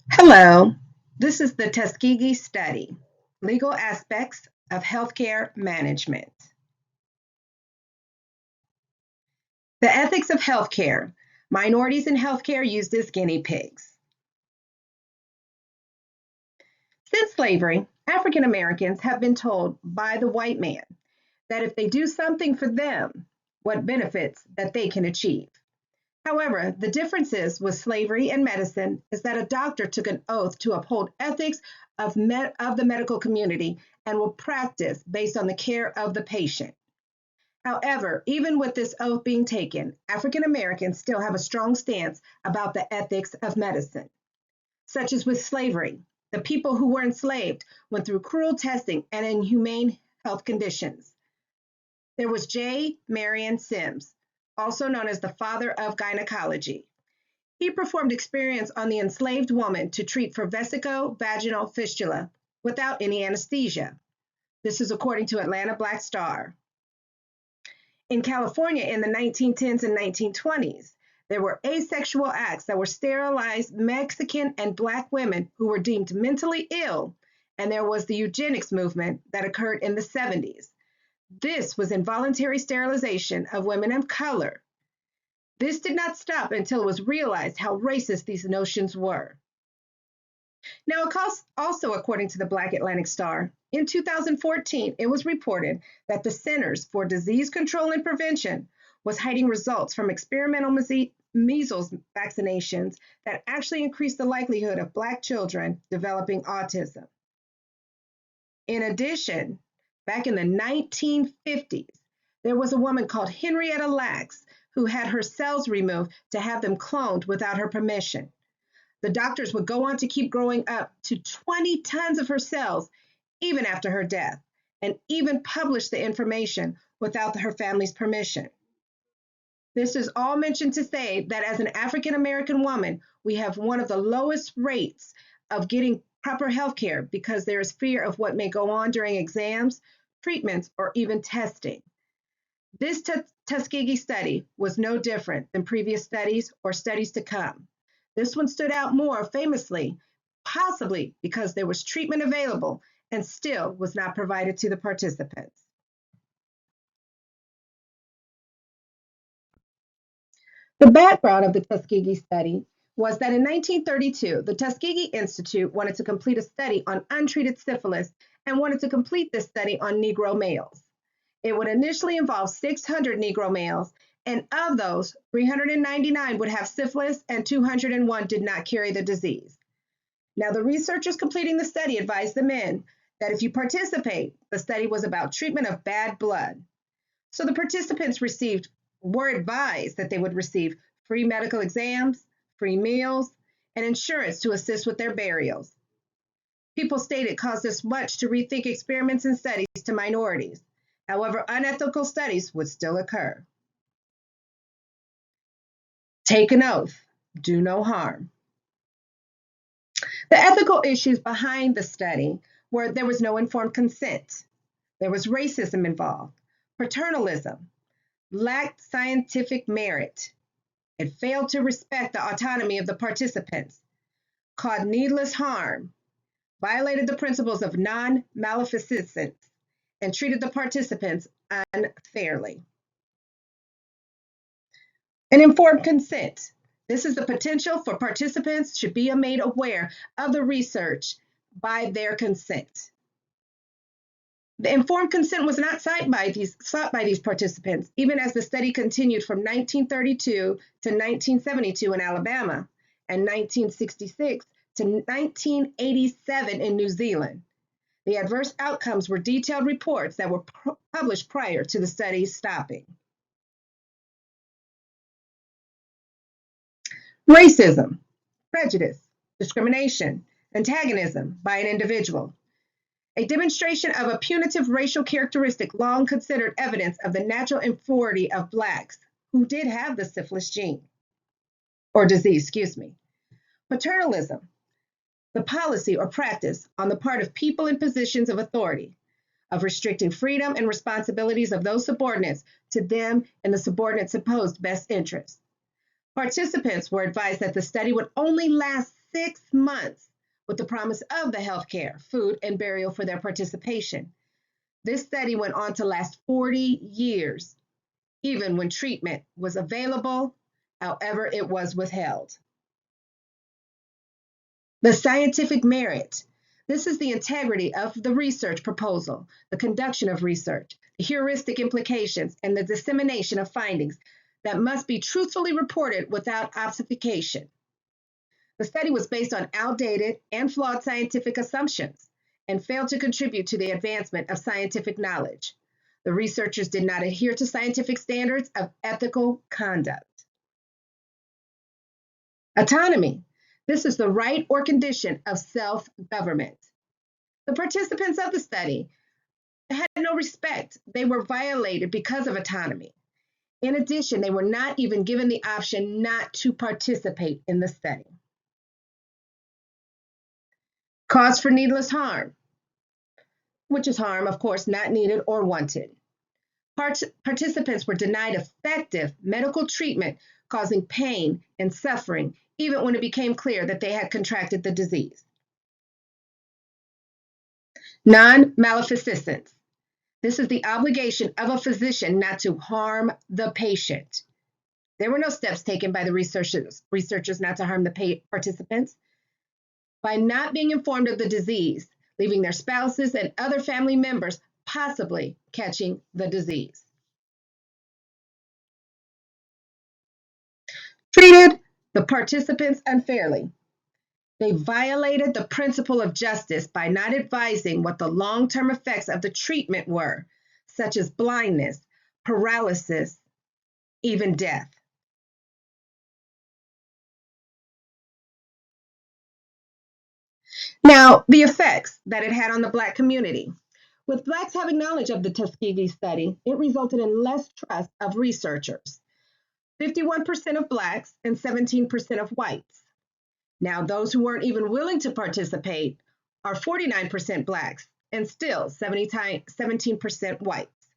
Hello, this is the Tuskegee Study, Legal Aspects of Healthcare Management. The ethics of healthcare. Minorities in healthcare used as guinea pigs. Since slavery, African Americans have been told by the white man that if they do something for them, what benefits that they can achieve. However, the differences with slavery and medicine is that a doctor took an oath to uphold ethics of the medical community and will practice based on the care of the patient. However, even with this oath being taken, African Americans still have a strong stance about the ethics of medicine, such as with slavery. The people who were enslaved went through cruel testing and inhumane health conditions. There was J. Marion Sims, also known as the father of gynecology. He performed experiments on the enslaved woman to treat for vesico-vaginal fistula without any anesthesia. This is according to Atlanta Black Star. In California in the 1910s and 1920s, there were asexual acts that were sterilized Mexican and Black women who were deemed mentally ill, and there was the eugenics movement that occurred in the 70s. This was involuntary sterilization of women of color. This did not stop until it was realized how racist these notions were. Now, also according to the Black Atlantic Star, in 2014, it was reported that the Centers for Disease Control and Prevention was hiding results from experimental measles vaccinations that actually increased the likelihood of Black children developing autism. In addition, back in the 1950s, there was a woman called Henrietta Lacks who had her cells removed to have them cloned without her permission. The doctors would go on to keep growing up to 20 tons of her cells even after her death, and even publish the information without her family's permission. This is all mentioned to say that as an African American woman, we have one of the lowest rates of getting proper health care because there is fear of what may go on during exams, treatments, or even testing. This Tuskegee study was no different than previous studies or studies to come. This one stood out more famously, possibly because there was treatment available and still was not provided to the participants. The background of the Tuskegee study was that in 1932, the Tuskegee Institute wanted to complete a study on untreated syphilis and wanted to complete this study on Negro males. It would initially involve 600 Negro males, and of those, 399 would have syphilis and 201 did not carry the disease. Now, the researchers completing the study advised the men that if you participate, the study was about treatment of bad blood. So the participants were advised that they would receive free medical exams, free meals, and insurance to assist with their burials. People stated it caused us much to rethink experiments and studies to minorities. However, unethical studies would still occur. Take an oath, do no harm. The ethical issues behind the study were there was no informed consent, there was racism involved, paternalism, lacked scientific merit, it failed to respect the autonomy of the participants, caused needless harm, violated the principles of non-maleficence, and treated the participants unfairly. An informed consent. This is the potential for participants should be made aware of the research by their consent. The informed consent was not sought by these participants, even as the study continued from 1932 to 1972 in Alabama and 1966 to 1987 in New Zealand. The adverse outcomes were detailed reports that were published prior to the study's stopping. Racism, prejudice, discrimination, antagonism by an individual. A demonstration of a punitive racial characteristic long considered evidence of the natural inferiority of Blacks who did have the syphilis gene, or disease, excuse me. Paternalism, the policy or practice on the part of people in positions of authority of restricting freedom and responsibilities of those subordinates to them in the subordinate's supposed best interest. Participants were advised that the study would only last 6 months with the promise of the health care, food, and burial for their participation. This study went on to last 40 years, even when treatment was available, however, it was withheld. The scientific merit. This is the integrity of the research proposal, the conduction of research, the heuristic implications, and the dissemination of findings that must be truthfully reported without obfuscation. The study was based on outdated and flawed scientific assumptions and failed to contribute to the advancement of scientific knowledge. The researchers did not adhere to scientific standards of ethical conduct. Autonomy. This is the right or condition of self-government. The participants of the study had no respect. They were violated because of autonomy. In addition, they were not even given the option not to participate in the study. Cause for needless harm, which is harm, of course, not needed or wanted. Participants were denied effective medical treatment, causing pain and suffering, even when it became clear that they had contracted the disease. Non-maleficence. This is the obligation of a physician not to harm the patient. There were no steps taken by the researchers not to harm the participants. By not being informed of the disease, leaving their spouses and other family members possibly catching the disease. Treated the participants unfairly. They violated the principle of justice by not advising what the long-term effects of the treatment were, such as blindness, paralysis, even death. Now, the effects that it had on the Black community. With Blacks having knowledge of the Tuskegee study, it resulted in less trust of researchers. 51% of Blacks and 17% of whites. Now, those who weren't even willing to participate are 49% Blacks and still 17% whites.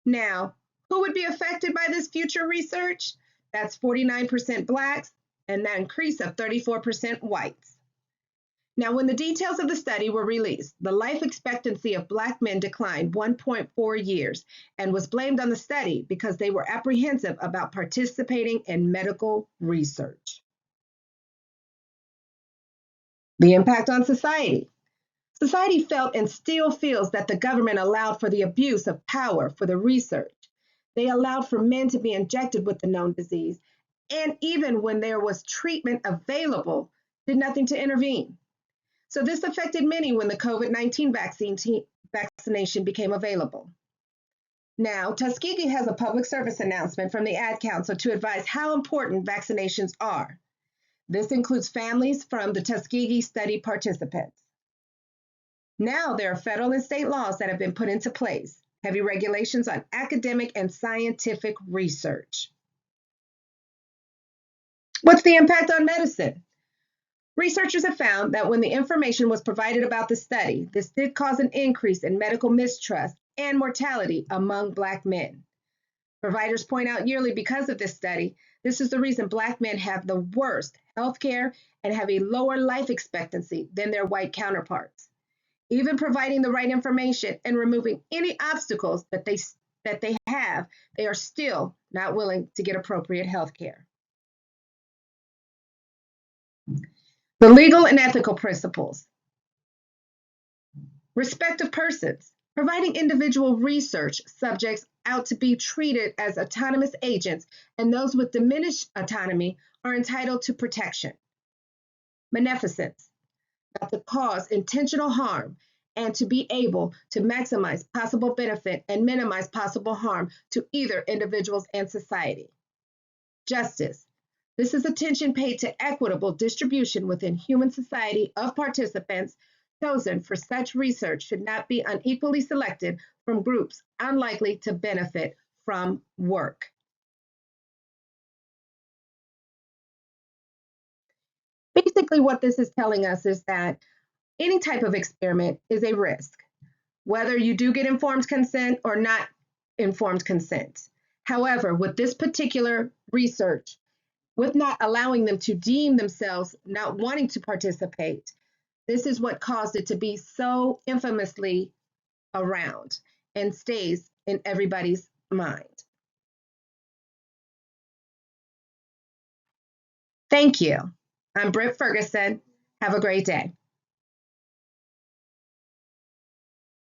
Now, who would be affected by this future research? That's 49% Blacks and that increase of 34% whites. Now, when the details of the study were released, the life expectancy of Black men declined 1.4 years and was blamed on the study because they were apprehensive about participating in medical research. The impact on society. Society felt and still feels that the government allowed for the abuse of power for the research. They allowed for men to be injected with the known disease, and even when there was treatment available, did nothing to intervene. So this affected many when the COVID-19 vaccination became available. Now, Tuskegee has a public service announcement from the Ad Council to advise how important vaccinations are. This includes families from the Tuskegee Study participants. Now there are federal and state laws that have been put into place, heavy regulations on academic and scientific research. What's the impact on medicine? Researchers have found that when the information was provided about the study, this did cause an increase in medical mistrust and mortality among Black men. Providers point out yearly because of this study, this is the reason Black men have the worst health care and have a lower life expectancy than their white counterparts. Even providing the right information and removing any obstacles that they have, they are still not willing to get appropriate health care. The legal and ethical principles. Respect of persons. Providing individual research subjects out to be treated as autonomous agents, and those with diminished autonomy are entitled to protection. Beneficence. Not to cause intentional harm and to be able to maximize possible benefit and minimize possible harm to either individuals and society. Justice. This is attention paid to equitable distribution within human society of participants chosen for such research should not be unequally selected from groups unlikely to benefit from work. Basically, what this is telling us is that any type of experiment is a risk, whether you do get informed consent or not informed consent. However, with this particular research, with not allowing them to deem themselves not wanting to participate. This is what caused it to be so infamously around and stays in everybody's mind. Thank you. I'm Britt Ferguson. Have a great day.